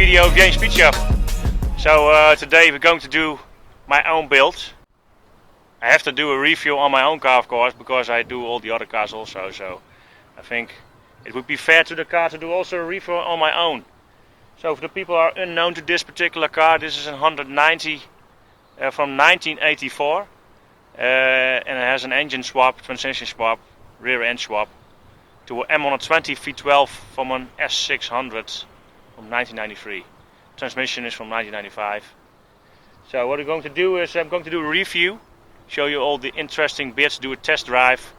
video of JMSpeedshop. So today we're going to do my own build. I have to do a review on my own car, of course, because I do all the other cars also. So I think it would be fair to the car to do also a review on my own. So for the people who are unknown to this particular car, this is a 190 from 1984. And it has an engine swap, transmission swap, rear end swap to an M120 V12 from an S600 from 1993. Transmission is from 1995. So what we're going to do is I'm going to do a review, show you all the interesting bits, do a test drive,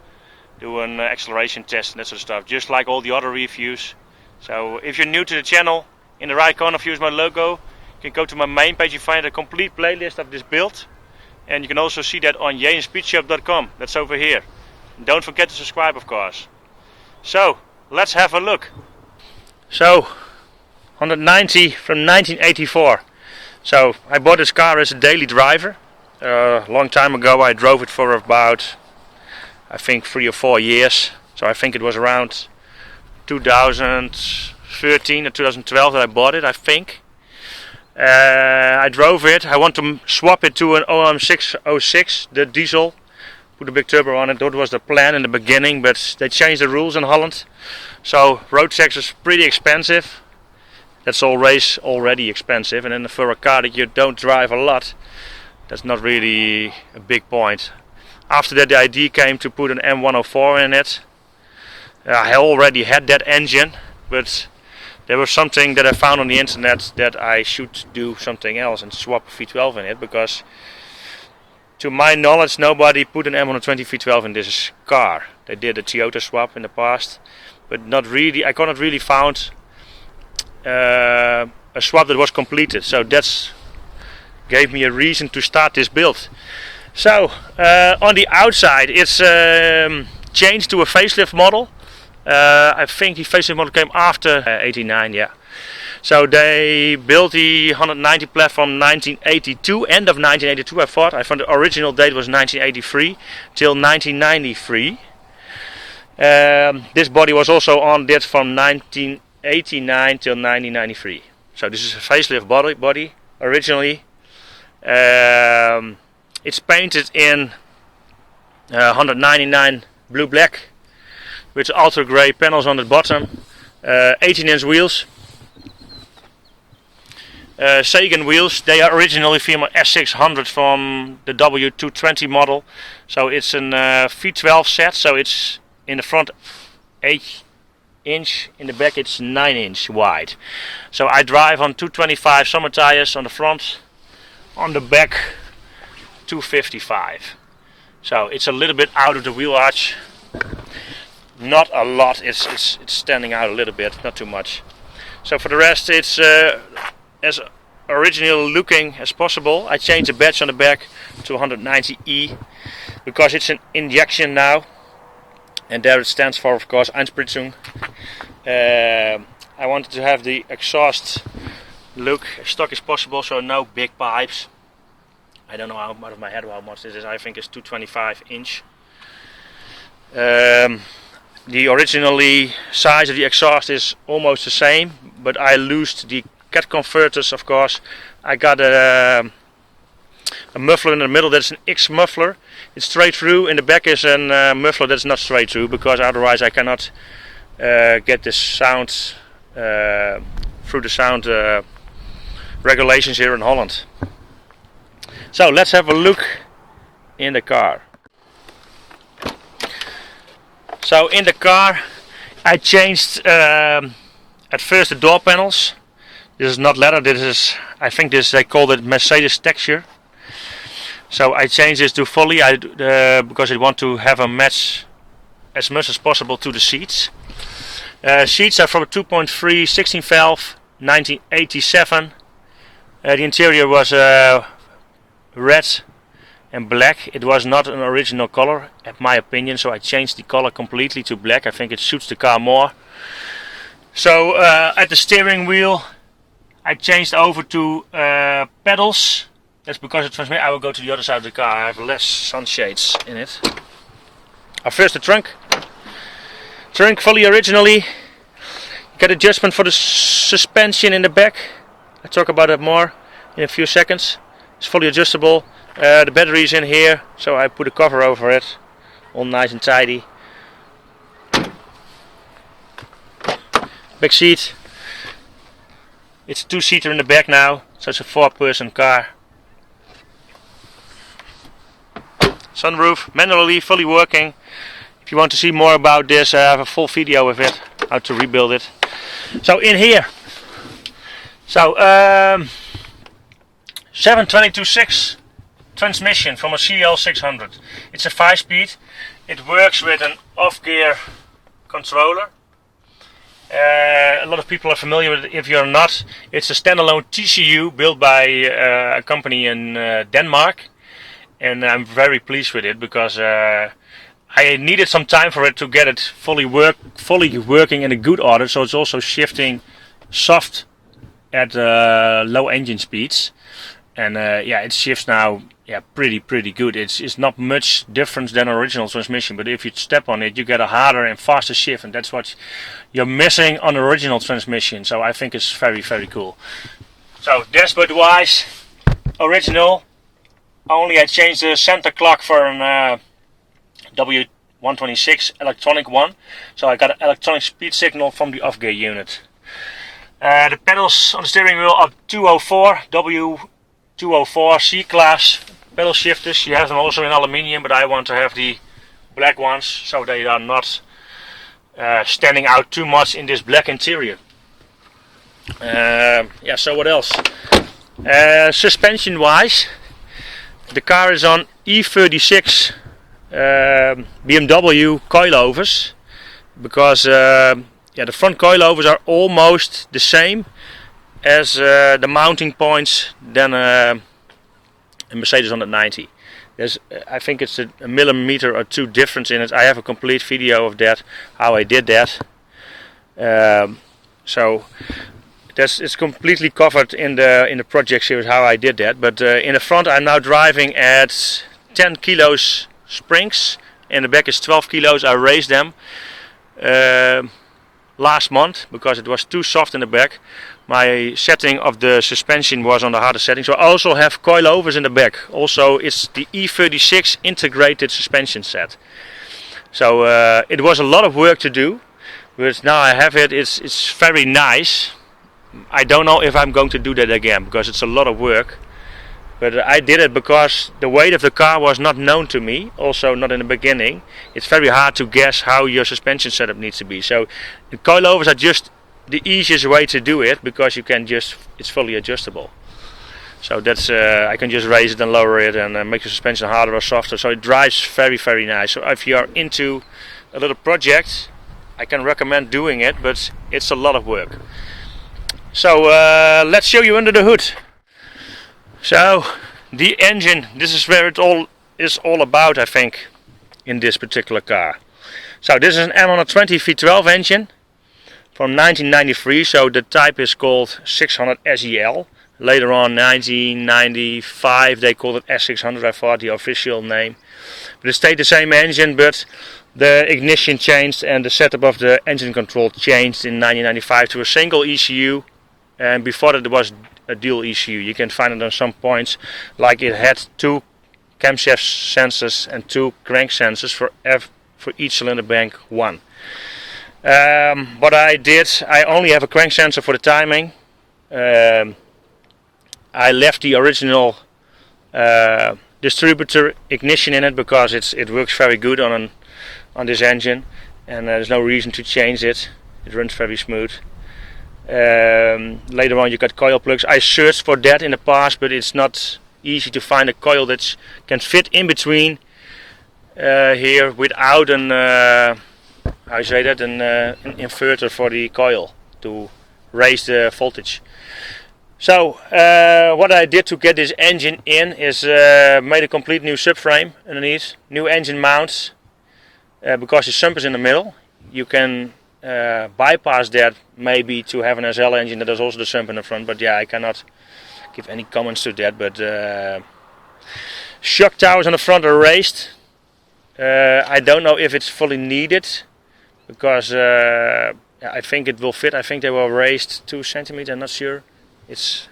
do an acceleration test and that sort of stuff, just like all the other reviews. So if you're new to the channel, in the right corner view is my logo. You can go to my main page, you find a complete playlist of this build. And you can also see that on JMSpeedshop.com, that's over here. And don't forget to subscribe, of course. So, let's have a look. So, 190 from 1984. So, I bought this car as a daily driver. A long time ago I drove it for about, I think 3 or 4 years. So I think it was around 2013 or 2012 that I bought it, I think. I drove it. I want to swap it to an OM606, the diesel, put a big turbo on it. That was the plan in the beginning, but they changed the rules in Holland. So road tax is pretty expensive. That's already expensive, and then for a car that you don't drive a lot, that's not really a big point. After that, the idea came to put an M104 in it. I already had that engine, but there was something that I found on the internet that I should do something else and swap a V12 in it, because to my knowledge nobody put an M120 V12 in this car. They did a Toyota swap in the past, but not really. I cannot really found a swap that was completed, so that's gave me a reason to start this build. So on the outside it's changed to a facelift model. I think the facelift model came after 89, yeah. So they built the 190 platform 1982, end of 1982 I thought. I thought the original date was 1983 till 1993. This body was also on that from 1989 till 1993. So this is a facelift body originally. It's painted in 199 blue black, with altrogrey panels on the bottom, 18-inch wheels, segin wheels. They are originally from S600 from the W210 model, so it's an V12 set. So it's in the front 8-inch, in the back it's 9-inch wide. So I drive on 225 summer tires on the front, on the back 255. So it's a little bit out of the wheel arch. Not a lot, it's standing out a little bit, not too much. So for the rest it's as original looking as possible. I changed the badge on the back to 190E because it's an injection now, and there it stands for, of course, Einspritzung. I wanted to have the exhaust look as stock as possible, so no big pipes. I don't know out of my head how much this is. I think it's 225 inch. The originally size of the exhaust is almost the same, but I loosed the cat converters, of course. I got a muffler in the middle that's an X muffler. It's straight through. In the back is a muffler that's not straight through, because otherwise I cannot get the sound through the sound regulations here in Holland. So let's have a look in the car. So in the car I changed at first the door panels. This is not leather, this is, I think this, they call it Mercedes texture. So I changed this to fully because I want to have a match as much as possible to the seats. Seats are from a 2.3 16 valve 1987. The interior was red and black. It was not an original color, in my opinion, so I changed the color completely to black. I think it suits the car more. So at the steering wheel I changed over to pedals. That's because of transmission. I will go to the other side of the car. I have less sunshades in it. First the trunk. Trunk fully originally. Got adjustment for the suspension in the back. I'll talk about that more in a few seconds. It's fully adjustable. The battery is in here, so I put a cover over it, all nice and tidy. Back seat. It's a 2-seater in the back now, so it's a 4-person car. Sunroof, manually, fully working. If you want to see more about this, I have a full video of it, how to rebuild it. So in here, so 722.6 transmission from a CL600. It's a 5-speed. It works with an off-gear controller. A lot of people are familiar with it. If you're not, it's a standalone TCU built by a company in Denmark, and I'm very pleased with it because I needed some time for it to get it fully working in a good order. So it's also shifting soft at low engine speeds, and yeah, it shifts now. Yeah, pretty good. It's not much different than original transmission, but if you step on it, you get a harder and faster shift, and that's what you're missing on original transmission. So I think it's very cool. So dashboard wise, original. Only I changed the center clock for an W126 electronic one, so I got an electronic speed signal from the off-gear unit. The pedals on the steering wheel are 204 W210 C-class pedal shifters. You have them also in aluminium, but I want to have the black ones so they are not standing out too much in this black interior. Yeah, so what else? Suspension wise, the car is on E36 BMW coilovers, because yeah, the front coilovers are almost the same as the mounting points than a Mercedes 190. There's, I think it's a millimeter or two difference in it. I have a complete video of that, how I did that. So it's completely covered in the project series how I did that. But in the front I'm now driving at 10 kilos springs. In the back is 12 kilos. I raised them last month because it was too soft in the back. My setting of the suspension was on the harder setting, so I also have coilovers in the back. Also, it's the E36 integrated suspension set. So it was a lot of work to do, but now I have it. It's very nice. I don't know if I'm going to do that again because it's a lot of work. But I did it because the weight of the car was not known to me, also not in the beginning. It's very hard to guess how your suspension setup needs to be. So the coilovers are just the easiest way to do it because you can just, it's fully adjustable. So that's I can just raise it and lower it and make the suspension harder or softer. So it drives very nice. So if you're into a little project, I can recommend doing it, but it's a lot of work. So let's show you under the hood. So the engine, this is where it all is all about, I think, in this particular car. So this is an M120 V12 engine from 1993, so the type is called 600 SEL. Later on, 1995, they called it S600, I thought, the official name. But it stayed the same engine, but the ignition changed and the setup of the engine control changed in 1995 to a single ECU. And before that, it was a dual ECU. You can find it on some points, like it had 2 camshaft sensors and 2 crank sensors for each cylinder bank 1. What I did, I only have a crank sensor for the timing. I left the original distributor ignition in it because it works very good on this engine, and there's no reason to change it. It runs very smooth. Later on you got coil plugs. I searched for that in the past, but it's not easy to find a coil that can fit in between here without an an inverter for the coil to raise the voltage. So what I did to get this engine in is made a complete new subframe underneath, new engine mounts, because the sump is in the middle. You can bypass that maybe to have an SL engine that has also the sump in the front, but yeah, I cannot give any comments to that. But shock towers on the front are raised. I don't know if it's fully needed because I think it will fit. I think they were raised 2 centimeters, I'm not sure. It's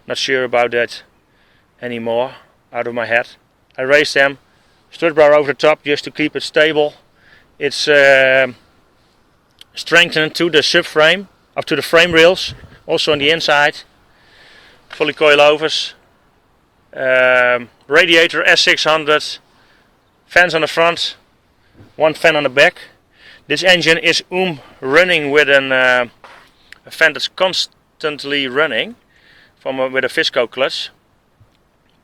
not sure about that anymore out of my head. I raised them, strut bar over the top just to keep it stable. It's strengthened to the subframe, up to the frame rails, also on the inside. Fully coilovers. Radiator S600, fans on the front, one fan on the back. This engine is running with a fan that's constantly running with a Visco clutch,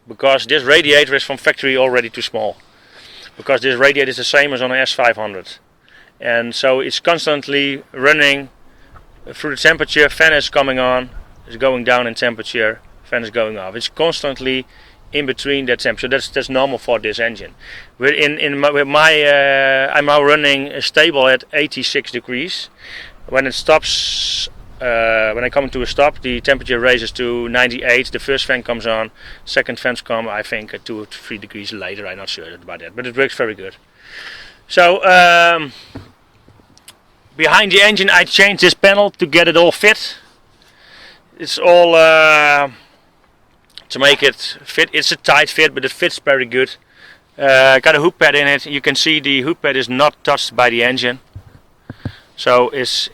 because this radiator is from factory already too small, because this radiator is the same as on an S500, and so it's constantly running through the temperature. Fan is coming on, is going down in temperature, fan is going off. It's constantly in between that temperature. That's normal for this engine. I'm now running stable at 86 degrees. When it stops, when I come to a stop, the temperature raises to 98. The first fan comes on, second fans come, I think, 2 or 3 degrees later. I'm not sure about that, but it works very good. So behind the engine, I changed this panel to get it all fit. It's all to make it fit. It's a tight fit, but it fits very good. Got a hook pad in it. You can see the hook pad is not touched by the engine, so it's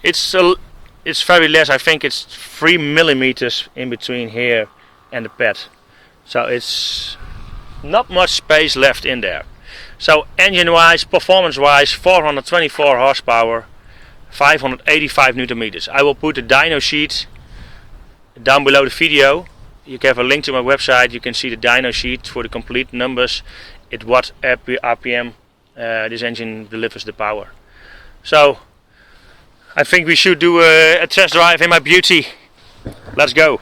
very less. I think it's 3 millimeters in between here and the pad, so it's not much space left in there. So engine wise, performance wise, 424 horsepower, 585 Newton meters. I will put the dyno sheet down below the video. You can have a link to my website. You can see the dyno sheet for the complete numbers at what RPM this engine delivers the power. So I think we should do a test drive in my beauty. Let's go.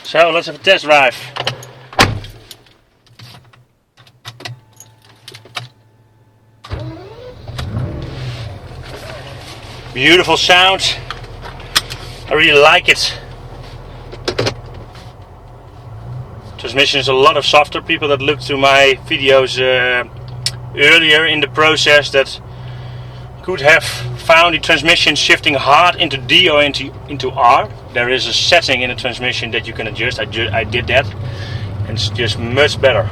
So let's have a test drive. Beautiful sound. I really like it. Transmission is a lot of softer. People that looked through my videos earlier in the process that could have found the transmission shifting hard into D or into R. There is a setting in the transmission that you can adjust. I did that, and it's just much better.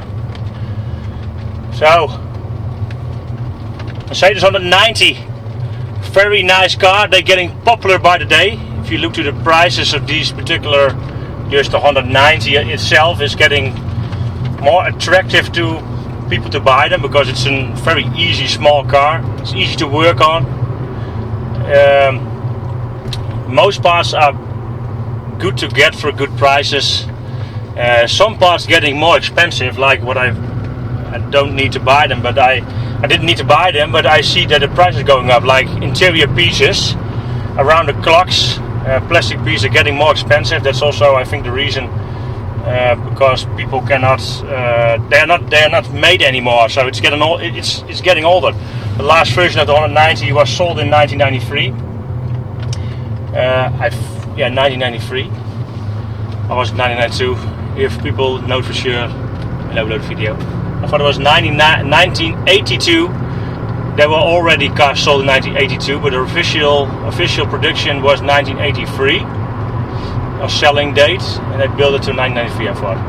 So Mercedes 190, very nice car. They're getting popular by the day. If you look to the prices of these particular, just the 190 itself is getting more attractive to people to buy them, because it's a very easy small car. It's easy to work on. Most parts are good to get for good prices. Some parts getting more expensive, like what I don't need to buy them, but I didn't need to buy them, but I see that the price is going up, like interior pieces around the clocks. Plastic pieces are getting more expensive. That's also, I think, the reason, because people cannot, they are not made anymore, so it's getting it's getting older. The last version of the 190 was sold in 1993. 1993. Or was it 1992? If people know for sure, I'll upload the video. I thought it was 1982. There were already cars sold in 1982, but the official production was 1983, a selling date, and they built it to 1993, I thought.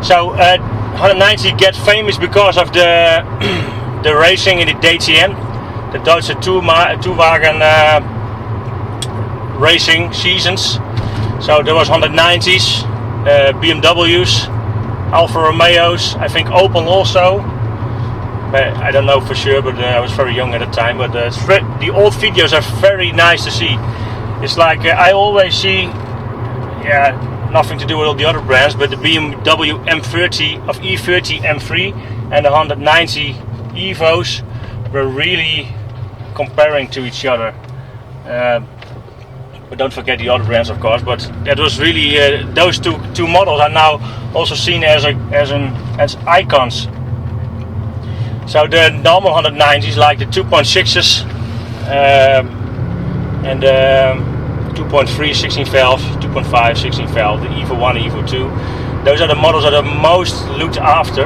So 190 get famous because of the the racing in the DTM, the Deutsche Tourwagen racing seasons. So there was 190s, BMWs, Alfa Romeos, I think Opel also. I don't know for sure, but I was very young at the time. But the old videos are very nice to see. It's like I always see, nothing to do with all the other brands, but the BMW M30 of E30 M3 and the 190 Evos were really comparing to each other. But don't forget the other brands, of course. But that was really those two models are now also seen as icons. So the normal 190s, like the 2.6s and 2.3 16 valve, 2.5 16 valve, the Evo 1, Evo 2. Those are the models that are most looked after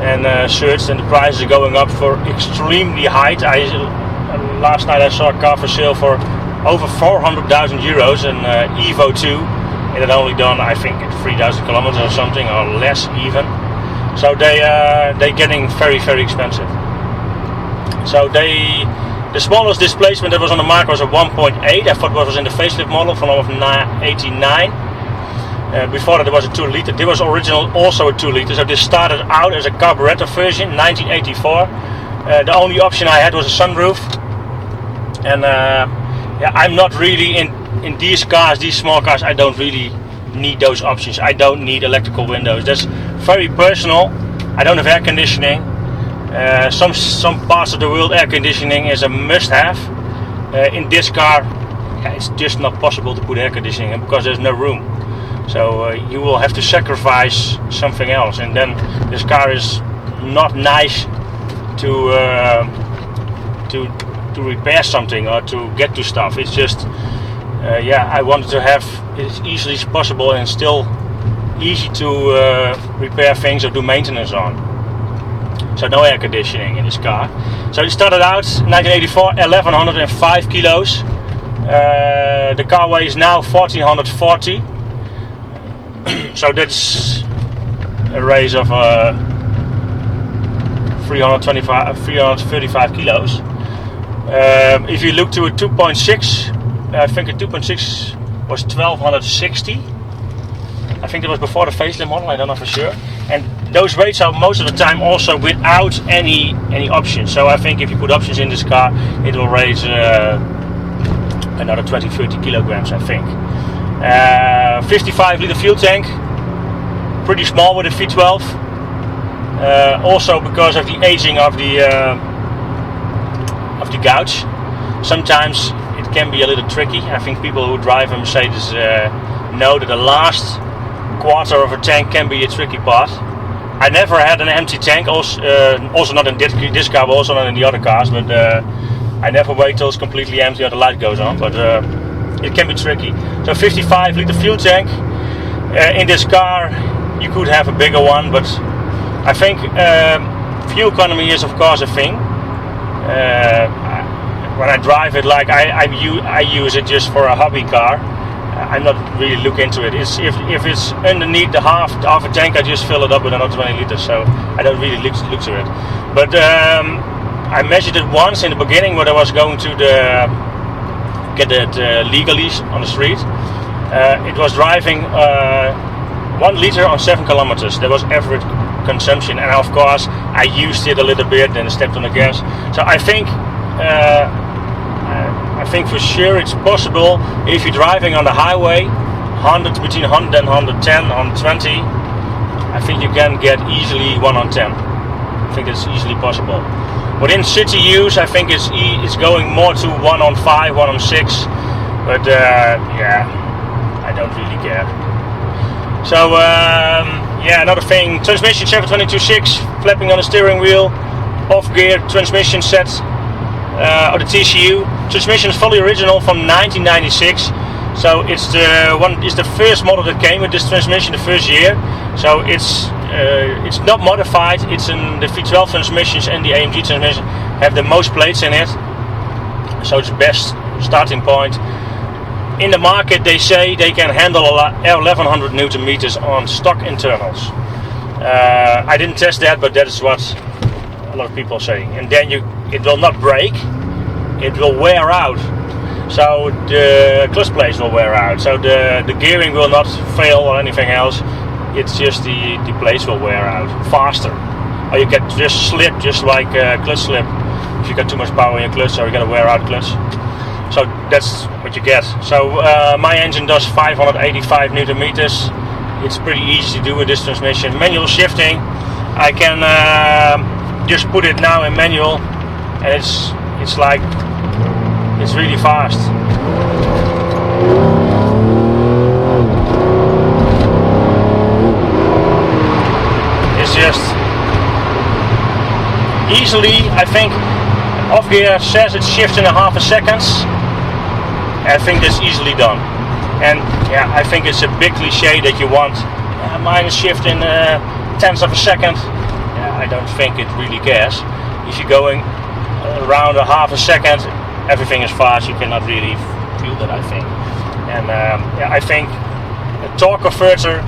and searched, and the prices are going up for extremely high. Last night I saw a car for sale for over 400,000 euros, an Evo 2. It had only done, I think, 3,000 kilometers or something, or less even. So they're getting very, very expensive. So the smallest displacement that was on the market was a 1.8. I thought it was in the facelift model from 89. Before that there was a 2 liter. There was original also a 2 liter. So this started out as a carburator version, 1984. The only option I had was a sunroof. And yeah, I'm not really in these cars, these small cars. I don't really need those options. I don't need electrical windows. That's very personal. I don't have air conditioning. Some parts of the world air conditioning is a must-have. In this car, yeah, it's just not possible to put air conditioning in because there's no room. So you will have to sacrifice something else, and then this car is not nice to repair something or to get to stuff. It's just yeah, I wanted to have it as easily as possible and still easy to repair things or do maintenance on. So no air conditioning in this car. So it started out 1984, 1105 kilos. The car weighs now 1440. So that's a raise of 335 kilos. If you look to a 2.6, I think a 2.6 was 1260. I think that was before the facelift model, I don't know for sure. And those weights are most of the time also without any options. So I think if you put options in this car, it will raise another 20-30 kilograms, I think. 55 liter fuel tank, pretty small with a V12. Also because of the aging of the gouge. Sometimes it can be a little tricky. I think people who drive a Mercedes know that the last quarter of a tank can be a tricky part. I never had an empty tank, also not in this car, but also not in the other cars, but I never wait till it's completely empty or the light goes on, but it can be tricky. So 55 liter fuel tank. In this car you could have a bigger one, but I think fuel economy is of course a thing. When I drive it, like I use it just for a hobby car. I'm not really look into it. If it's underneath the half a tank, I just fill it up with another 20 liters. So I don't really look to it. But I measured it once in the beginning when I was going to get it legally on the street. It was driving 1 liter on 7 kilometers. That was average consumption, and of course I used it a little bit, then stepped on the gas. So I think for sure it's possible if you're driving on the highway, between 100 and 110, 120. I think you can get easily 1 on 10. I think that's easily possible. Within city use, I think it's going more to 1 on 5, 1 on 6. But yeah, I don't really care. So yeah, another thing, transmission 722.6, flapping on the steering wheel, off gear transmission set, or the TCU. Transmission is fully original from 1996. So it's the first model that came with this transmission the first year. So it's not modified. It's in the V12 transmissions and the AMG transmission have the most plates in it. So it's the best starting point. In the market they say they can handle 1100 Newton meters on stock internals. I didn't test that, but that is what a lot of people are saying. And then it will not break, it will wear out. So the clutch plates will wear out. So the gearing will not fail or anything else. It's just the plates will wear out faster. Or you get just slip, just like clutch slip. If you got too much power in your clutch, or you get a wear out clutch. So that's what you get. So my engine does 585 Newton meters. It's pretty easy to do with this transmission. Manual shifting, I can just put it now in manual and it's like it's really fast. It's just easily, I think, off gear says it shifts in half a second. I think that's easily done. And yeah, I think it's a big cliche that you want minor shift in tenths of a second. Yeah, I don't think it really cares. If you're going around a half a second, everything is fast. You cannot really feel that, I think. And yeah, I think a torque converter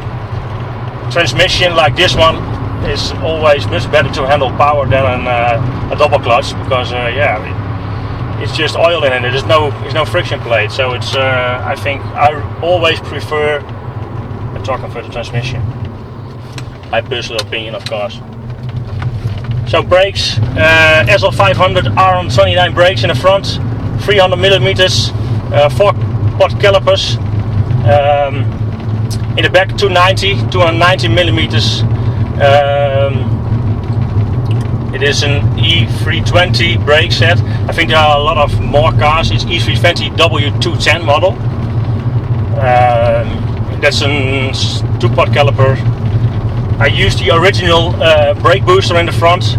transmission like this one is always much better to handle power than a double clutch, because yeah, it's just oil in it. There's no friction plate, so it's I think I always prefer a torque converter transmission. My personal opinion, of course. So brakes, SL500 R129 brakes in the front, 300 millimeters, 4-pot calipers. In the back 290 millimeters. It is an E320 brake set. I think there are a lot of more cars. It's E320 W210 model. That's a 2-pot caliper. I used the original brake booster in the front,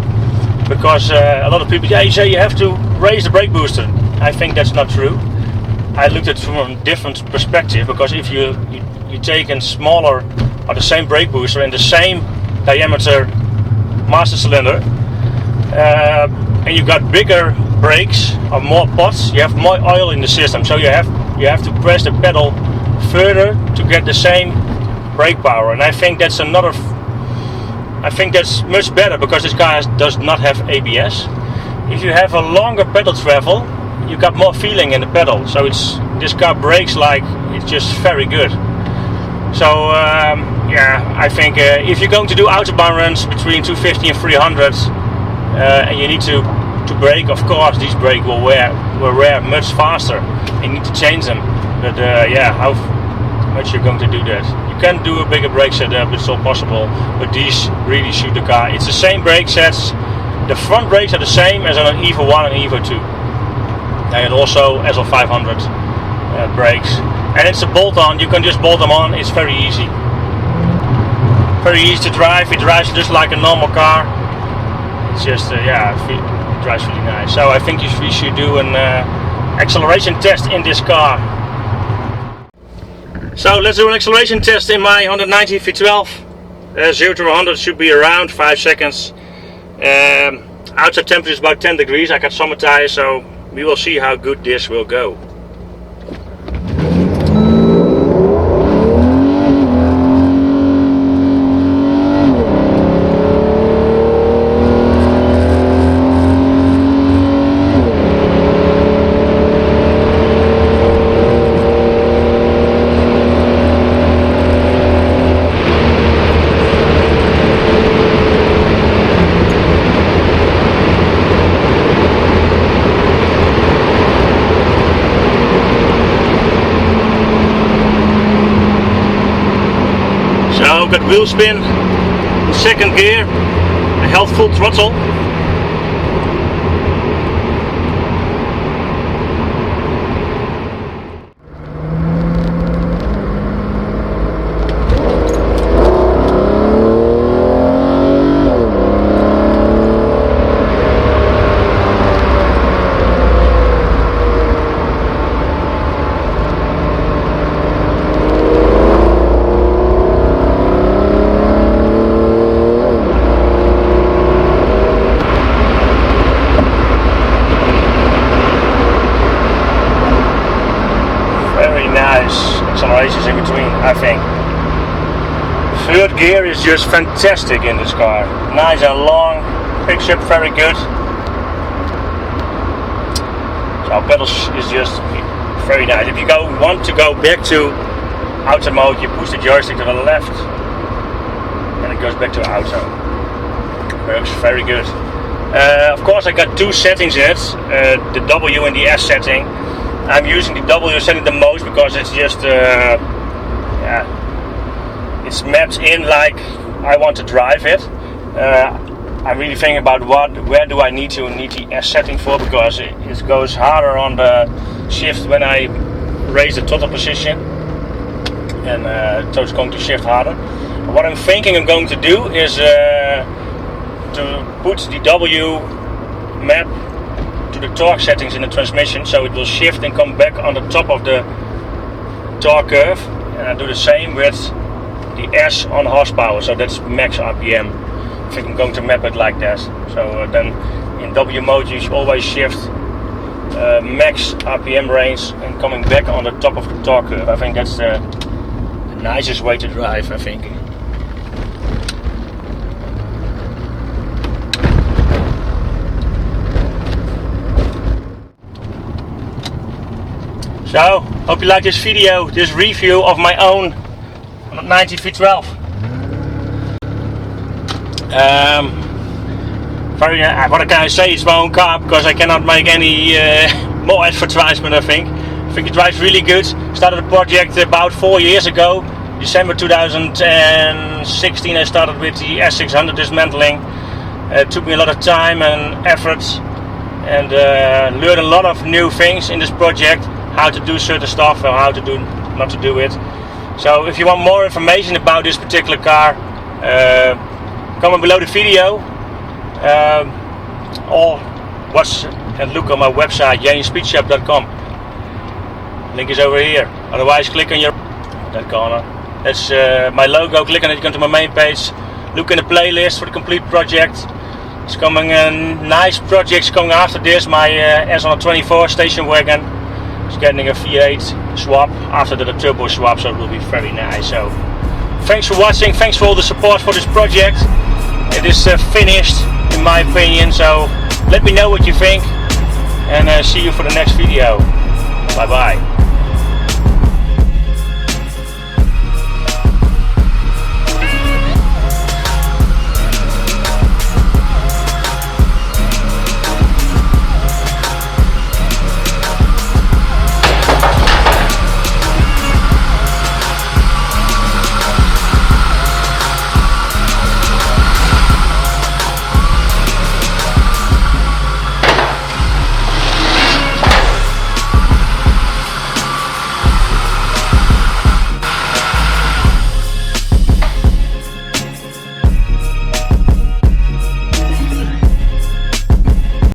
because a lot of people say you have to raise the brake booster. I think that's not true. I looked at it from a different perspective, because if you take a smaller or the same brake booster and the same diameter master cylinder, and you got bigger brakes or more pots, you have more oil in the system, so you have to press the pedal further to get the same brake power. And I think that's much better, because this car does not have ABS. If you have a longer pedal travel, you got more feeling in the pedal, so this car brakes like it's just very good. So yeah, I think if you're going to do autobahn runs between 250 and 300, and you need to brake, of course these brakes will wear much faster. You need to change them, but yeah, how much you're going to do that? You can do a bigger brake setup, it's all possible, but these really suit the car. It's the same brake sets. The front brakes are the same as on an EVO 1 and EVO 2, and also SL500 brakes. And it's a bolt-on. You can just bolt them on. It's very easy. Very easy to drive. It drives just like a normal car. It's just yeah, it drives really nice. So I think we should do an acceleration test in this car. So let's do an acceleration test in my 119 V12. 0 to 100 should be around 5 seconds. Outside temperature is about 10 degrees. I got summer tires, so we will see how good this will go. So got wheel spin, second gear, I held full throttle. Accelerations in between, I think. Third gear is just fantastic in this car. Nice and long, picks up very good. So pedals is just very nice. If you want to go back to auto mode, you push the joystick to the left and it goes back to auto. Works very good. Of course I got two settings in it, the W and the S setting. I'm using the W setting the most because it's just yeah, it's mapped in like I want to drive it. I'm really thinking about where do I need the S setting for, because it goes harder on the shift when I raise the throttle position, and so it's going to shift harder. What I'm thinking I'm going to do is to put the W map to the torque settings in the transmission, so it will shift and come back on the top of the torque curve, and I do the same with the S on horsepower, so that's max RPM. I think I'm going to map it like that. So then in W mode you should always shift max RPM range and coming back on the top of the torque curve. I think that's the nicest way to drive, I think. So, hope you like this video, this review of my own 190 V12. What can I say? It's my own car, because I cannot make any more advertisement. I think it drives really good. Started the project about 4 years ago, December 2016. I started with the S600 dismantling. It took me a lot of time and effort, and learned a lot of new things in this project. How to do certain stuff or how to do not to do it. So if you want more information about this particular car, comment below the video, or watch and look on my website JMSpeedshop.com. Link is over here. Otherwise click on that corner. That's my logo. Click on it, you come to my main page. Look in the playlist for the complete project. It's coming nice projects coming after this. My SL500 station wagon is getting a V8 swap after the turbo swap, so it will be very nice. So thanks for watching, thanks for all the support for this project. It is finished in my opinion, so let me know what you think, and see you for the next video. Bye bye.